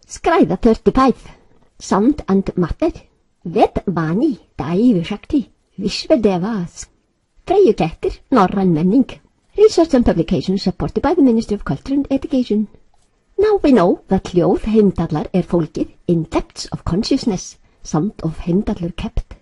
Skræða 35. Sound and matter. Ved vani, dævi shakti, Vishvedevas. Freyjukettir, norræn menning. Research and publications supported by the Ministry of Culture and Education. Now we know that hljóð Heimdallar fólgið in depths of consciousness, sound of Heimdallur kept.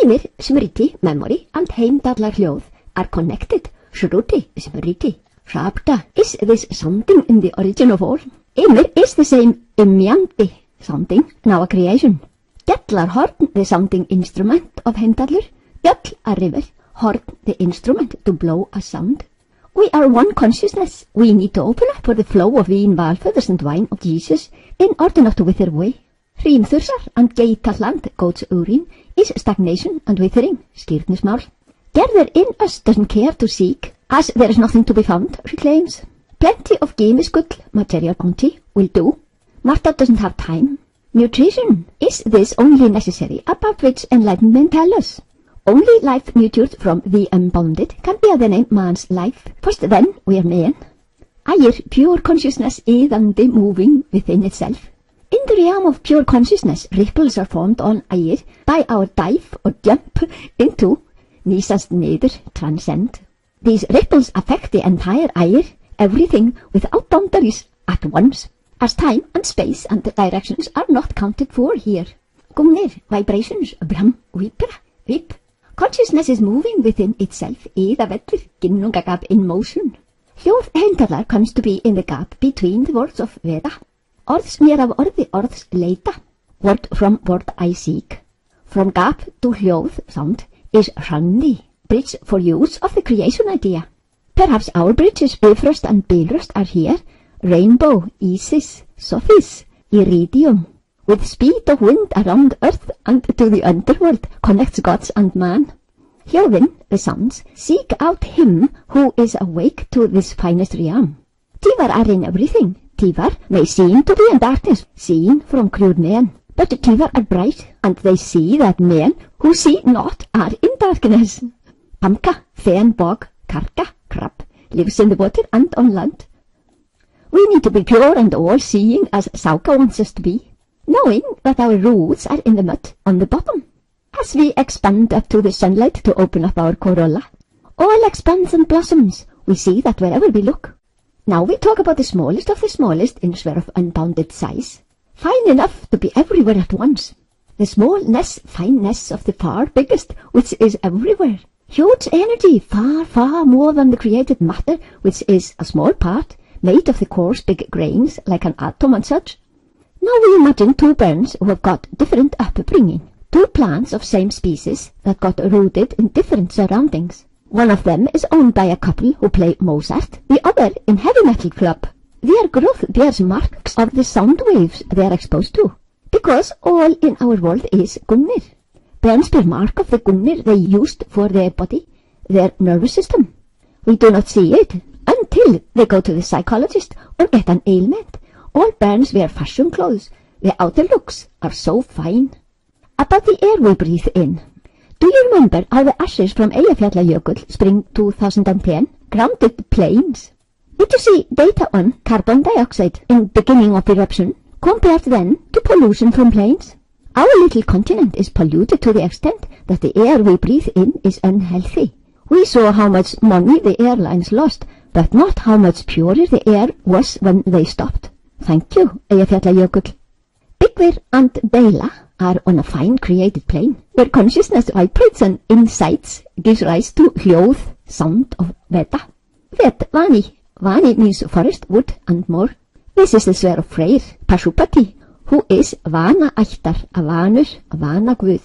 Ymir, smriti, memory, and Heimdallar hljóð are connected. Shruti, smriti, shabda. Is this sounding in the origin of all? Ymir is the same Ymjandi sounding, now a creation. Gjallarhorn, the sounding instrument of Heimdallur. Gjall, a river. Horn, the instrument to blow a sound. We are one consciousness. We need to open up for the flow of vín, valfeathers and wine of Jesus in order not to wither away. Hrímþursar and geitarland, goat's urine, is stagnation and withering, Skírnismál. Gerður in us doesn't care to seek, as there is nothing to be found, she claims. Plenty of game is good, material bounty will do. Martha doesn't have time. Nutrition, is this only necessary, about which enlightenment tells us? Only life nurtured from the unbounded can bear the name man's life. First then we are men. Ægir, pure consciousness iðandi moving within itself. In the realm of pure consciousness, ripples are formed on Ægir by our dive or jump into, nísast niður, transcend. These ripples affect the entire Ægir, everything without boundaries at once, as time and space and directions are not counted for here. Gungnir, vibrations, bram, vipra, vip. Consciousness is moving within itself, iðavellur, ginnungagap in motion. Hljóð Heimdallar comes to be in the gap between the words of Veda. Orðsmér af orði orðs leita, word from word I seek. From gap to hljóð, sound, is Randi, bridge for use of the creation idea. Perhaps our bridges, Bifrost and Bilrost, are here. Rainbow, Isis, Sophis, Iridium. With speed of wind around earth and to the underworld connects gods and man. Hljóðin, the sounds, seek out him who is awake to this finest realm. Tívar are in everything. Tívar may seem to be in darkness, seen from crude men. But tívar are bright, and they see that men who see not are in darkness. Pamka, fen, bog, karka, crab, lives in the water and on land. We need to be pure and all-seeing as Sauka wants us to be, knowing that our roots are in the mud on the bottom. As we expand up to the sunlight to open up our corolla, all expands and blossoms. We see that wherever we look. Now we talk about the smallest of the smallest in sphere of unbounded size, fine enough to be everywhere at once. The smallness, fineness of the far biggest, which is everywhere. Huge energy, far, far more than the created matter, which is a small part, made of the coarse big grains, like an atom and such. Now we imagine two parents who have got different upbringing, two plants of same species that got rooted in different surroundings. One of them is owned by a couple who play Mozart, the other in heavy metal club. Their growth bears marks of the sound waves they are exposed to, because all in our world is Gungnir. Parents bear mark of the Gungnir they used for their body, their nervous system. We do not see it until they go to the psychologist or get an ailment. All parents wear fashion clothes. Their outer looks are so fine. About the air we breathe in. Do you remember how the ashes from Eyjafjallajökull, spring 2010, grounded plains? Did you see data on carbon dioxide in beginning of eruption, compared then to pollution from planes? Our little continent is polluted to the extent that the air we breathe in is unhealthy. We saw how much money the airlines lost, but not how much purer the air was when they stopped. Thank you, Eyjafjallajökull. Byggvir and Deila are on a fine created plane, where consciousness vibrates and insights gives rise to hljóð, sound of Veda. Ved Vani. Vani means forest, wood and more. This is the sphere of Freyr, Pashupati, who is Vana ættar, a vanur, a Vana Guð.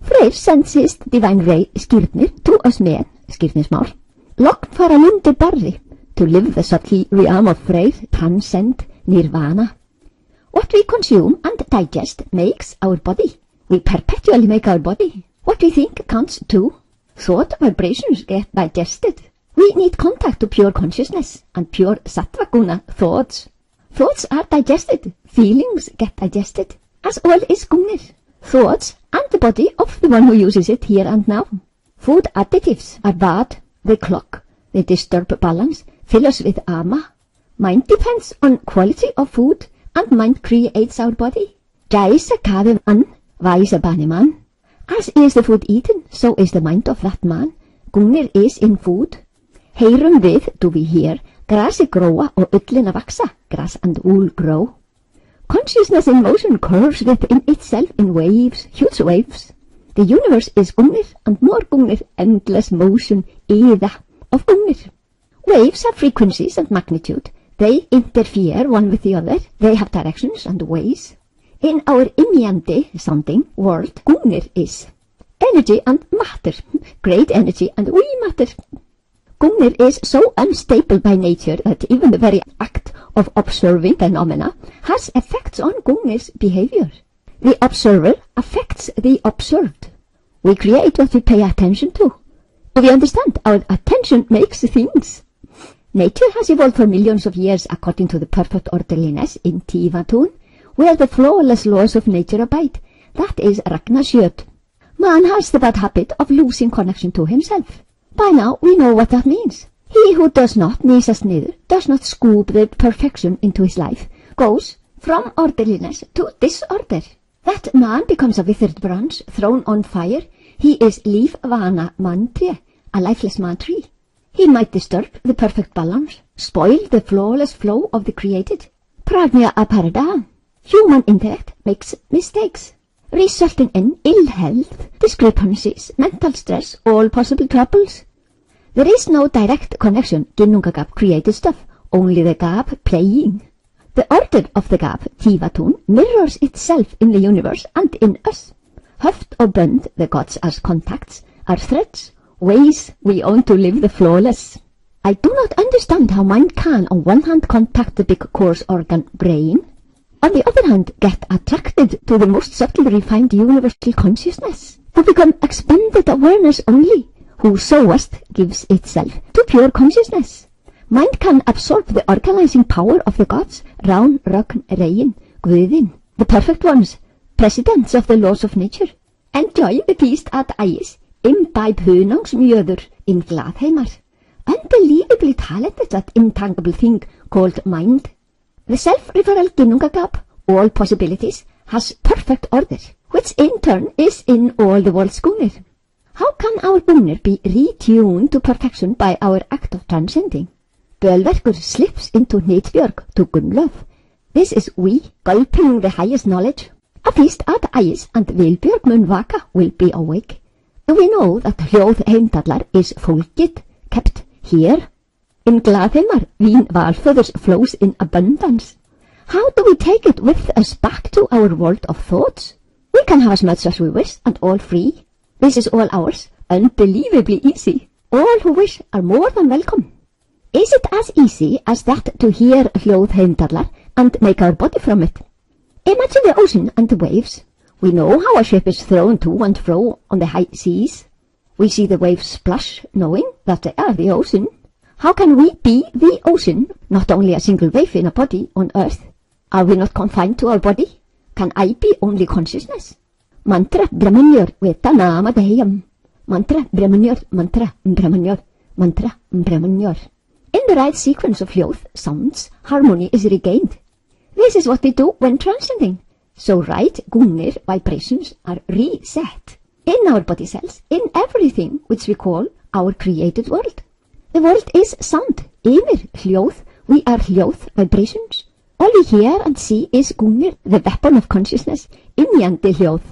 Freyr sends his divine ray, Skírnir, to us men, Skírnismál. Logn fara lundir barri, to live the subtle realm of Freyr, transcend nirvana. What we consume and digest makes our body. We perpetually make our body. What we think counts too. Thought vibrations get digested. We need contact to pure consciousness and pure sattva guna thoughts. Thoughts are digested. Feelings get digested. As all is Gungnir. Thoughts and the body of the one who uses it here and now. Food additives are bad. They clog. They disturb balance. Fill us with ama. Mind depends on quality of food and mind creates our body. Jaisa kavim an, vaisa bani man. As is the food eaten, so is the mind of that man. Gungnir is in food. Heyrum við, do we hear, grasi gróa og ullina vaksa, grass and wool grow. Consciousness in motion curves within itself in waves, huge waves. The universe is Gungnir and more Gungnir, endless motion, Edda of Gungnir. Waves have frequencies and magnitude. They interfere one with the other. They have directions and ways. In our Ymir sounding world, Gungnir is energy and matter, great energy and wee matter. Gungnir is so unstable by nature that even the very act of observing phenomena has effects on Gungnir's behavior. The observer affects the observed. We create what we pay attention to. Do we understand? Our attention makes things. Nature has evolved for millions of years according to the perfect orderliness in Tívatún, where the flawless laws of nature abide. That is Ragnarjöt. Man has the bad habit of losing connection to himself. By now we know what that means. He who does not nísast niður, does not scoop the perfection into his life, goes from orderliness to disorder. That man becomes a withered branch thrown on fire. He is lífvana manntré, a lifeless man tree. He might disturb the perfect balance, spoil the flawless flow of the created. Prajna aparada. Human intellect makes mistakes, resulting in ill health, discrepancies, mental stress, all possible troubles. There is no direct connection, Ginnungagap created stuff, only the gap playing. The order of the gap, Tívatún, mirrors itself in the universe and in us. Höft og bönd, the gods as contacts, are threads, ways we own to live the flawless. I do not understand how mind can on one hand contact the big coarse organ brain, on the other hand get attracted to the most subtle refined universal consciousness, to become expanded awareness only, who sowest gives itself to pure consciousness. Mind can absorb the organizing power of the gods, Rán, Rögn, Regin, Guðin, the perfect ones, presidents of the laws of nature. Enjoy the feast at Ægis, imbibe hunangsmjöður in Gladheimar. Unbelievably talented, that intangible thing called mind. The self-referral Ginnungagap, all possibilities, has perfect order, which in turn is in all the world's Gungnir. How can our Gungnir be retuned to perfection by our act of transcending? Bölverkur slips into Hnitbjörg to Gunnlöf. This is we, gulping the highest knowledge. A feast at Ægis and Vilbjörg mun vaka will be awake. We know that hljóð Heimdallur is fólkið, kept here. In Gladheimar, vín Valföðurs flows in abundance. How do we take it with us back to our world of thoughts? We can have as much as we wish and all free. This is all ours, unbelievably easy. All who wish are more than welcome. Is it as easy as that to hear hljóð Heimdallur and make our body from it? Imagine the ocean and the waves. We know how a ship is thrown to and fro on the high seas. We see the waves splash, knowing that they are the ocean. How can we be the ocean, not only a single wave in a body on earth? Are we not confined to our body? Can I be only consciousness? Mantra Brahmanyor veta nama dehayam. Mantra Brahmanyor, mantra Brahmanyor, mantra Brahmanyor. In the right sequence of hljóð, sounds, harmony is regained. This is what we do when transcending. So right Gungnir vibrations are reset in our body cells, in everything which we call our created world. The world is sound, Ymir, hljóð. We are hljóð vibrations. All we hear and see is Gungnir, the weapon of consciousness, Ymjandi hljóð.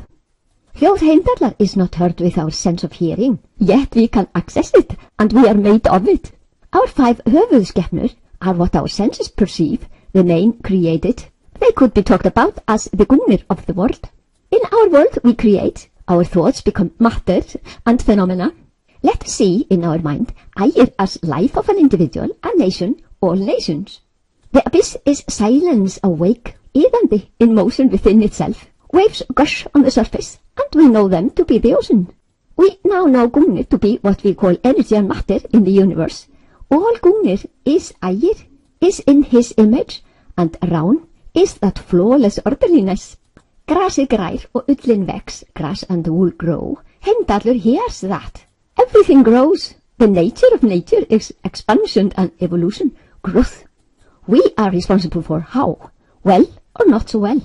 Hljóð Heimdallur is not heard with our sense of hearing, yet we can access it, and we are made of it. Our 5 höfuðskepnur are what our senses perceive, the main created. They could be talked about as the Gungnir of the world. In our world we create, our thoughts become matter and phenomena. Let's see in our mind Ægir as life of an individual, a nation, all nations. The abyss is silence awake, Íðandi in motion within itself. Waves gush on the surface, and we know them to be the ocean. We now know Gungnir to be what we call energy and matter in the universe. All Gungnir is Ægir, is in his image, and Rán is that flawless orderliness. Grasið grær og ullin vex, grass and wool grow. Heimdallur hears that. Everything grows. The nature of nature is expansion and evolution, growth. We are responsible for how. Well, or not so well.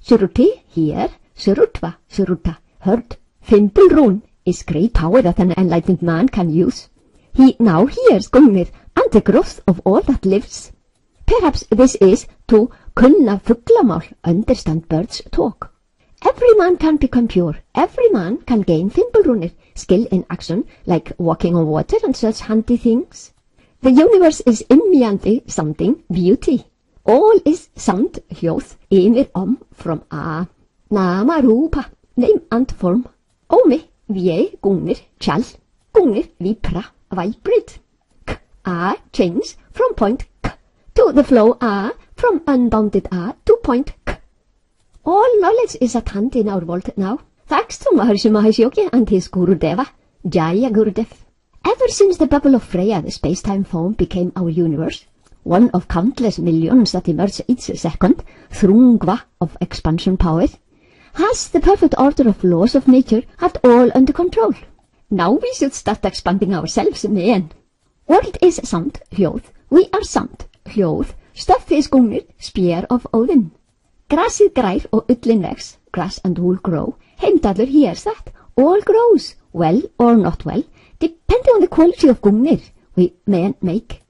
Suruti, here, surutva, suruta, heard. Fimbulrún is great power that an enlightened man can use. He now hears Gungnir and the growth of all that lives. Perhaps this is to kunna fuglamál, understand birds' talk. Every man can become pure. Every man can gain Fimbulrúnir, skill in action, like walking on water and such handy things. The universe is immeandi sounding beauty. All is sound, hljóð, Ymir from a. Nama rúpa, name and form. Ómi, vie, Gungnir, chal. Gungnir, vipra, vibrate. K, a, change from point k to the flow a, from unbounded a to point k. All knowledge is at hand in our world now, thanks to Maharishi Mahesh Yogi and his Gurudeva, Jaya Gurudev. Ever since the bubble of Freya, the space-time foam, became our universe, one of countless millions that emerge each second, Thrungva of expansion power, has the perfect order of laws of nature had all under control. Now we should start expanding ourselves, men. World is sound, hljóð, we are sound, hljóð, stuff is Gungnir, spear of Odin. Grassið grær og ullin vex, grass and wool grow. Heimdallur hears that, all grows, well or not well, depending on the quality of Gungnir we men make.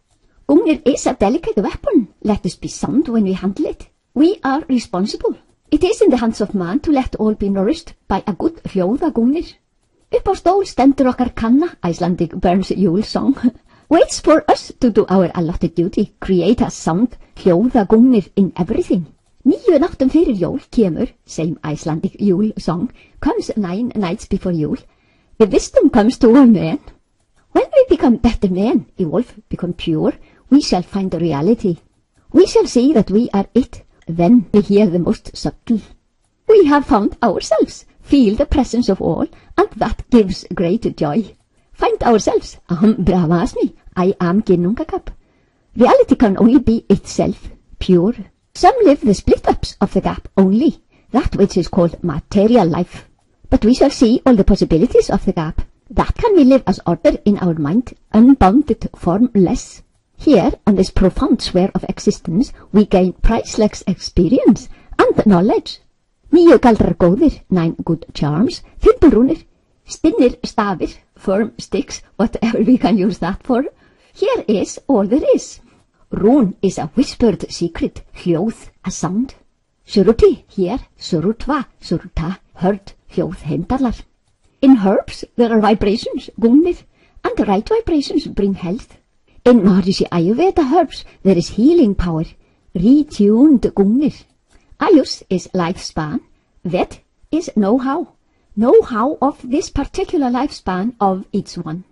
Gungnir is a delicate weapon, let us be sound when we handle it. We are responsible. It is in the hands of man to let all be nourished by a good hljóða Gungnir. Upp á stól stendur okkar kanna, Icelandic Burns Yule song, waits for us to do our allotted duty, create a sound hljóða Gungnir in everything. 9 náttum fyrir jól kemur, same Icelandic Yule song, comes 9 nights before Yule. The wisdom comes to all men. When we become better men, evolve, become pure, we shall find the reality. We shall see that we are it. Then we hear the most subtle. We have found ourselves, feel the presence of all, and that gives great joy. Find ourselves, aham brahmasmi, I am Ginnungagap. Reality can only be itself, pure. Some live the split-ups of the gap only, that which is called material life. But we shall see all the possibilities of the gap. That can we live as order in our mind, unbounded, formless. Here, on this profound sphere of existence, we gain priceless experience and knowledge. 9 galdrar góðir, 9 good charms, Fimbulrúnir, stinnir stafir, firm sticks, whatever we can use that for. Here is all there is. Rún is a whispered secret, hljóð, a sound. Suruti, here, surutva, suruta, heard, hljóð, Heimdallar. In herbs there are vibrations, Gungnir, and the right vibrations bring health. In Maharishi Ayurveda herbs there is healing power, retuned Gungnir. Ayus is lifespan, Ved is know-how of this particular lifespan of each one.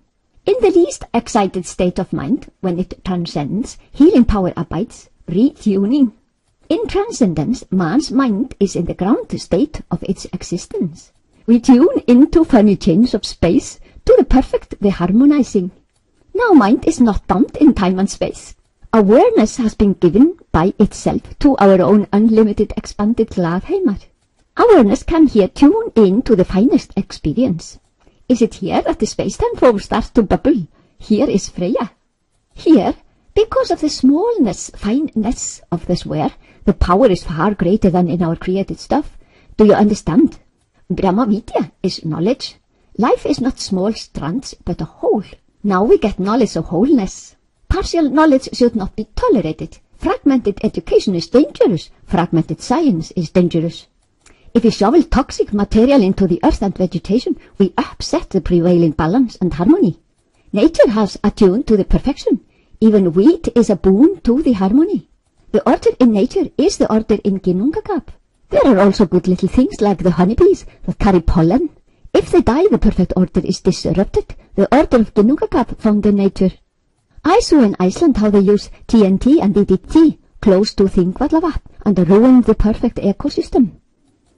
In the least excited state of mind, when it transcends, healing power abides, retuning. In transcendence, man's mind is in the ground state of its existence. We tune into funny change of space to the perfect, the harmonizing. Now mind is not bound in time and space. Awareness has been given by itself to our own unlimited expanded Gladheimar. Awareness can here tune in to the finest experience. Is it here that the space-time foam starts to bubble? Here is Freya. Here, because of the smallness, fineness of the sphere, the power is far greater than in our created stuff. Do you understand? Brahma Vidya is knowledge. Life is not small strands, but a whole. Now we get knowledge of wholeness. Partial knowledge should not be tolerated. Fragmented education is dangerous. Fragmented science is dangerous. If we shovel toxic material into the earth and vegetation, we upset the prevailing balance and harmony. Nature has attuned to the perfection. Even wheat is a boon to the harmony. The order in nature is the order in Ginnungagap. There are also good little things like the honeybees that carry pollen. If they die, the perfect order is disrupted. The order of Ginnungagap found in nature. I saw in Iceland how they use TNT and DDT close to Þingvallavatn and ruin the perfect ecosystem.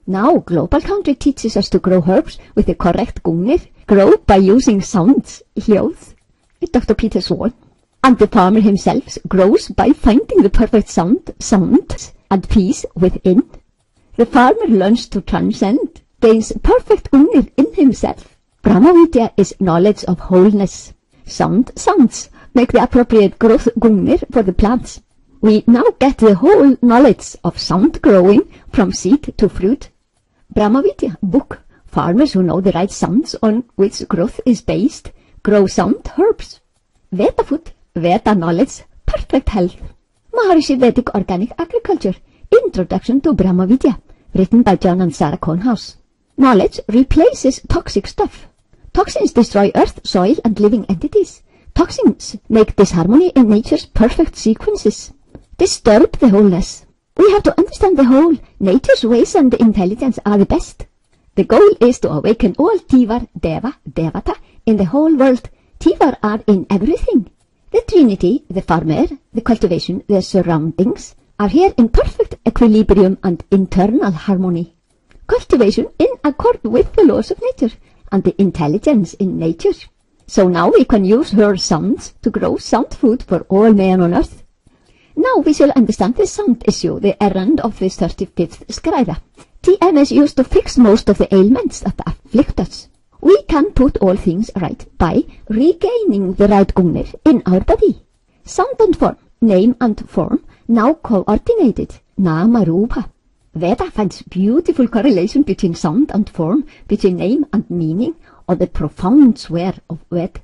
Now global country teaches us to grow herbs with the correct Gungnir, grow by using sounds, hljóð, Dr. Peter Swan. And the farmer himself grows by finding the perfect sound and peace within. The farmer learns to transcend, gains perfect Gungnir in himself. Brahma Vidya is knowledge of wholeness. Sounds make the appropriate growth Gungnir for the plants. We now get the whole knowledge of sound growing from seed to fruit. Brahmavidya book, farmers who know the right sounds on which growth is based, grow sound herbs. Veda food, Veda knowledge, perfect health. Maharishi Vedic Organic Agriculture, Introduction to Brahmavidya, written by John and Sarah Cornhouse. Knowledge replaces toxic stuff. Toxins destroy earth, soil and living entities. Toxins make disharmony in nature's perfect sequences. Disturb the wholeness. We have to understand the whole. Nature's ways and intelligence are the best. The goal is to awaken all Tivar, Deva, Devata in the whole world. Tivar are in everything. The Trinity, the farmer, the cultivation, the surroundings are here in perfect equilibrium and internal harmony. Cultivation in accord with the laws of nature and the intelligence in nature. So now we can use her sounds to grow sound food for all men on earth. Now we shall understand the sound issue, the errand of this 35th skriða. TM is used to fix most of the ailments that afflict us. We can put all things right by regaining the right Gungnir in our body. Sound and form, name and form, now coordinated, Nama Rupa. Veda finds beautiful correlation between sound and form, between name and meaning, or the profound swear of Veda.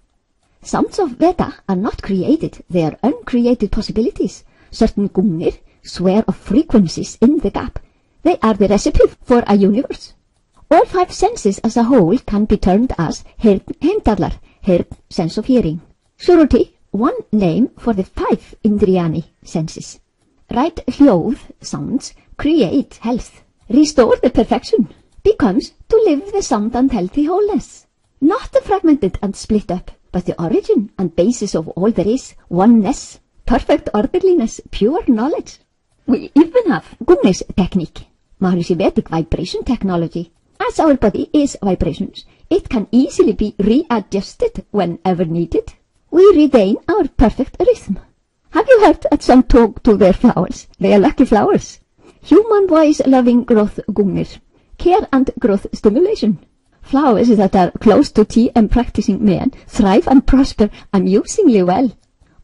Sounds of Veda are not created, they are uncreated possibilities. Certain Gungnir swear of frequencies in the gap. They are the recipe for a universe. All 5 senses as a whole can be termed as Heimdallur, heard, sense of hearing. Suruti, one name for the 5 Indriyani senses. Right hljóð, sounds, create health, restore the perfection, becomes to live the sound and healthy wholeness. Not the fragmented and split up, but the origin and basis of all there is, oneness, perfect orderliness, pure knowledge. We even have Gungnir's technique, Maharishi Vedic vibration technology. As our body is vibrations, it can easily be readjusted whenever needed. We regain our perfect rhythm. Have you heard that some talk to their flowers? They are lucky flowers. Human voice loving growth Gungnir, care and growth stimulation. Flowers that are close to TM practicing men thrive and prosper amusingly well.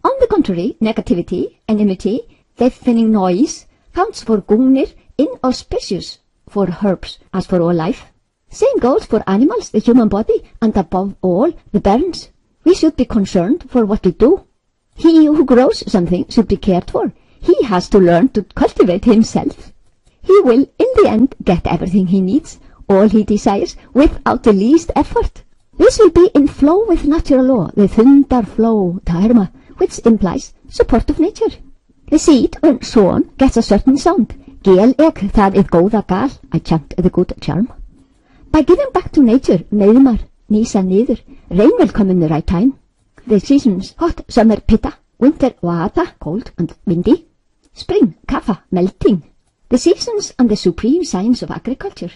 On the contrary, negativity, enmity, deafening noise counts for Gungnir inauspicious for herbs as for all life. Same goes for animals, the human body, and above all, the burns. We should be concerned for what we do. He who grows something should be cared for. He has to learn to cultivate himself. He will, in the end, get everything he needs, all he desires, without the least effort. This will be in flow with natural law, the thundar flow, dharma, which implies support of nature. The seed, when sown, gets a certain sound. Geir, það góða gal, I chant the good charm. By giving back to nature, meðmar, nýsa niður, rain will come in the right time. The seasons, hot, summer, pitta, winter, vata, cold and windy, spring, kapha, melting. The seasons and the supreme science of agriculture.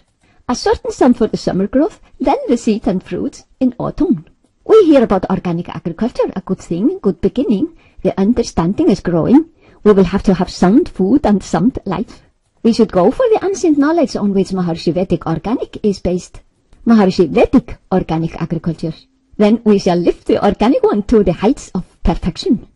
A certain sun for the summer growth, then the seed and fruits in autumn. We hear about organic agriculture, a good thing, good beginning. The understanding is growing. We will have to have sound food and sound life. We should go for the ancient knowledge on which Maharishi Vedic Organic is based. Maharishi Vedic Organic Agriculture. Then we shall lift the organic one to the heights of perfection.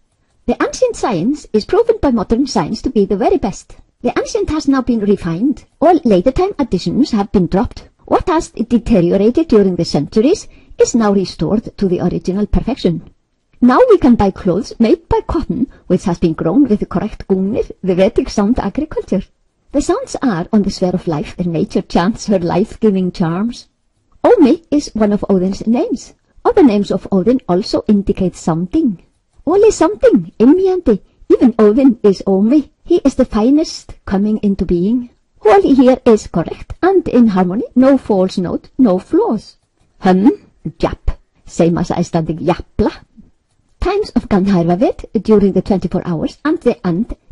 The ancient science is proven by modern science to be the very best. The ancient has now been refined. All later time additions have been dropped. What has deteriorated during the centuries is now restored to the original perfection. Now we can buy clothes made by cotton, which has been grown with the correct Gungnir, the Vedic sound agriculture. The sounds are on the sphere of life, and nature chants her life-giving charms. Omi is one of Odin's names. Other names of Odin also indicate something. Only something, Ymir, even Odin is Omi. He is the finest coming into being. All here is correct and in harmony, no false note, no flaws. Jap, same as Icelandic japla. Times of Gjallarhorn during the 24 hours and the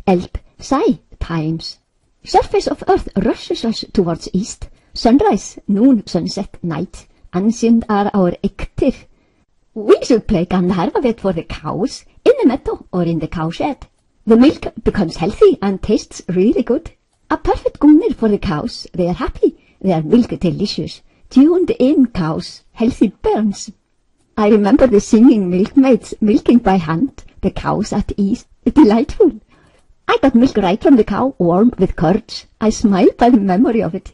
eld, sai times. Surface of earth rushes us towards east. Sunrise, noon, sunset, night. Ancient are our iktir. We should play Gjallarhorn for the cows in the meadow or in the cowshed. The milk becomes healthy and tastes really good. A perfect Gungnir for the cows. They are happy. Their milk delicious. Tuned in cows. Healthy burns. I remember the singing milkmaids milking by hand. The cows at ease. Delightful. I got milk right from the cow, warm with curds. I smile by the memory of it.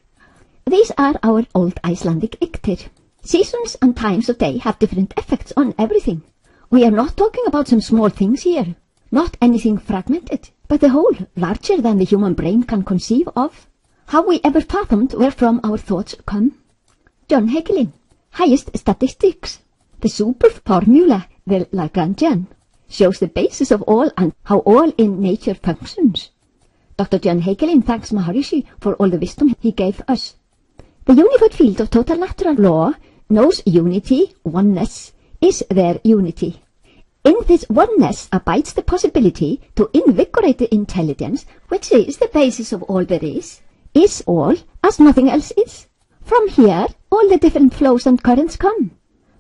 These are our old Icelandic Ygdir. Seasons and times of day have different effects on everything. We are not talking about some small things here, not anything fragmented, but the whole, larger than the human brain can conceive of. Have we ever fathomed where from our thoughts come? John Hagelin, highest statistics. The super formula, the Lagrangian, shows the basis of all and how all in nature functions. Dr. John Hagelin thanks Maharishi for all the wisdom he gave us. The unified field of total natural law knows unity, oneness, is their unity. In this oneness abides the possibility to invigorate the intelligence, which is the basis of all there is all as nothing else is. From here, all the different flows and currents come.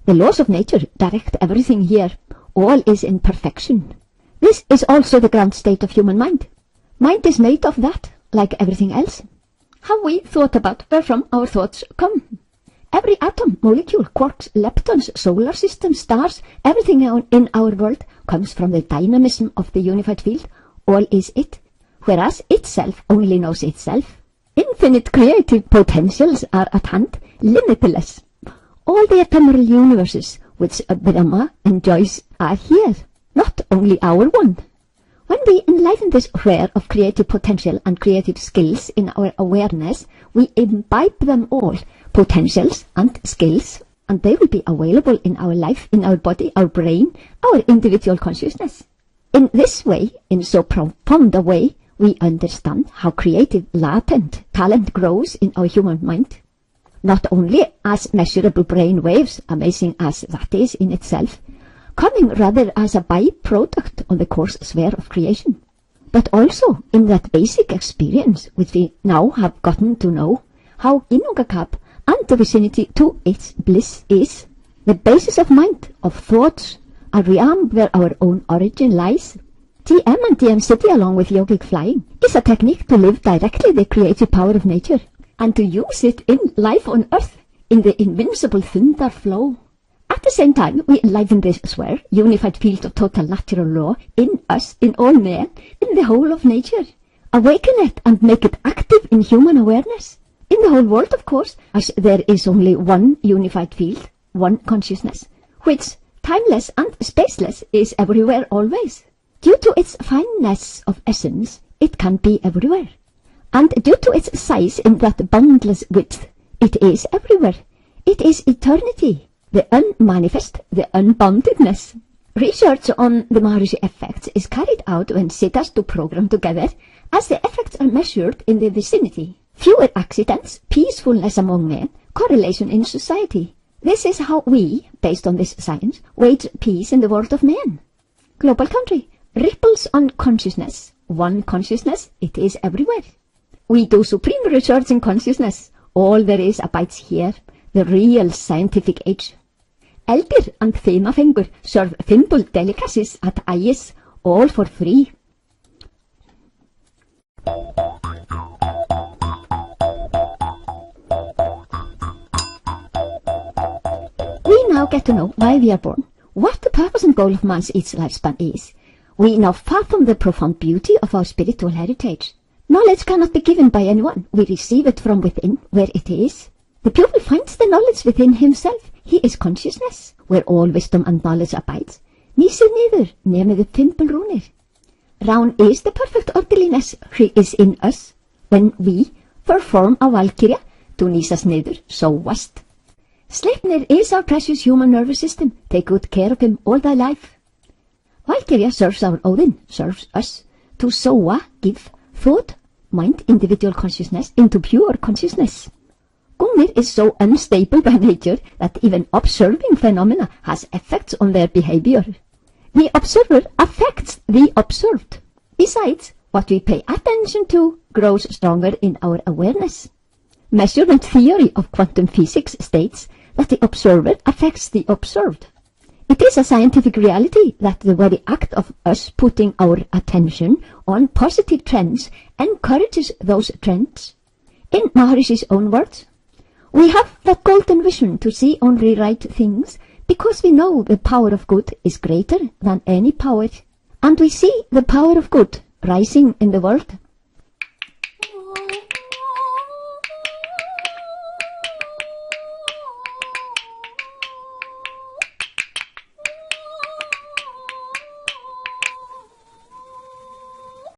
The laws of nature direct everything here. All is in perfection. This is also the ground state of human mind. Mind is made of that, like everything else. Have we thought about where from our thoughts come? Every atom, molecule, quarks, leptons, solar system, stars, everything in our world comes from the dynamism of the unified field. All is it, whereas itself only knows itself. Infinite creative potentials are at hand, limitless. All the ephemeral universes which Brahma enjoys are here, not only our one. When we enliven this sphere of creative potential and creative skills in our awareness, we imbibe them all, potentials and skills, and they will be available in our life, in our body, our brain, our individual consciousness. In this way, in so profound a way, we understand how creative, latent talent grows in our human mind. Not only as measurable brain waves, amazing as that is in itself, coming rather as a byproduct of the coarse sphere of creation, but also in that basic experience which we now have gotten to know, how Inungakap and the vicinity to its bliss is the basis of mind, of thoughts, a realm where our own origin lies. TM and TM City, along with yogic flying, is a technique to live directly the creative power of nature, and to use it in life on earth, in the invincible thunder flow. At the same time, we enliven this sphere, unified field of total natural law, in us, in all men, in the whole of nature. Awaken it and make it active in human awareness. In the whole world, of course, as there is only one unified field, one consciousness, which, timeless and spaceless, is everywhere always. Due to its fineness of essence, it can be everywhere. And due to its size in that boundless width, it is everywhere. It is eternity, the unmanifest, the unboundedness. Research on the Maharishi effects is carried out when siddhas do program together, as the effects are measured in the vicinity. Fewer accidents, peacefulness among men, correlation in society. This is how we, based on this science, wage peace in the world of men. Global country, ripples on consciousness. One consciousness, it is everywhere. We do supreme research in consciousness. All there is abides here, the real scientific age. Eldir and Themafingur serve thimble delicacies at Ægis, all for free. We now get to know why we are born, what the purpose and goal of man's each lifespan is. We now fathom the profound beauty of our spiritual heritage. Knowledge cannot be given by anyone. We receive it from within, where it is. The pupil finds the knowledge within himself. He is consciousness, where all wisdom and knowledge abides. Nísir niður, nemið upp fimbulrúnir. Rán is the perfect orderliness. She is in us. When we perform a valkyrja, to nísast niður, sóast. Sleipnir is our precious human nervous system. Take good care of him all thy life. Valkyrja serves our Odin, serves us. To soa, give thought, mind, individual consciousness into pure consciousness. Gungnir is so unstable by nature that even observing phenomena has effects on their behavior. The observer affects the observed. Besides, what we pay attention to grows stronger in our awareness. Measurement theory of quantum physics states that the observer affects the observed. It is a scientific reality that the very act of us putting our attention on positive trends encourages those trends. In Maharishi's own words, we have that golden vision to see only right things because we know the power of good is greater than any power. And we see the power of good rising in the world